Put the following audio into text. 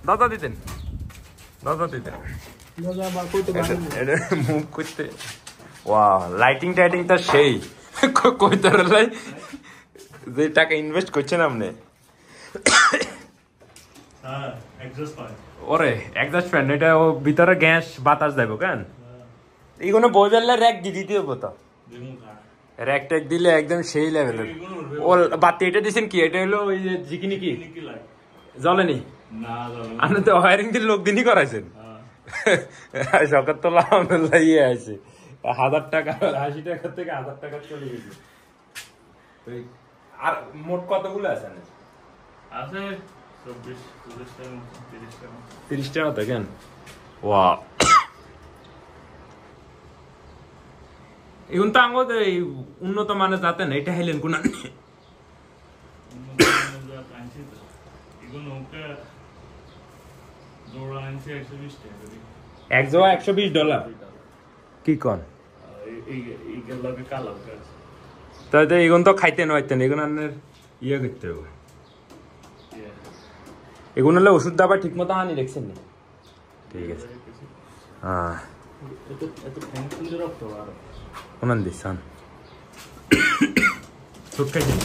দাদা দিতেন মুভ করতে ওয়াও লাইটিং টাইটিং তো সেই কই তোর লাই যে টাকা ইনভেস্ট করছেন আপনি ওরে এক্সস্ট ফ্যান এটা ও ভিতরে গ্যাস বাতাস যাইব কেন এইগুলো বইবেলা র্যাক দিয়ে দিতে হবে তো র্যাক ট্যাক দিলে একদম সেই লেভেলের ও বাতি এটা দিয়েছেন কি এটা হলো ওই যে জিকিনি কি জ্বলেনি আপনি তো ওয়ারিং দিয়ে লোক দিনই করাইছেন সকাল তো আলহামদুলিল্লাহ ইয়ে আছে 1000 টাকা 80 টাকা থেকে 1000 টাকা চলে গেছে আর মোট কতগুলো আছে আছে 30 টাকা মতো কেন ওয়া এখন তো আঙ্গো উন্নত মানের যাতে না এটা হেলেন কোন এক জোড়া $120 কি কন তাই তো এগুন তো খাইতে নয়তেন এগুন আপনার ইয়ে করতে হবে এগুন হলে ওষুধ দাবা ঠিক মতো আনি দেখছেন না ঠিক আছে হ্যাঁ ওনান দিচ্ছান ছোট খাইছেন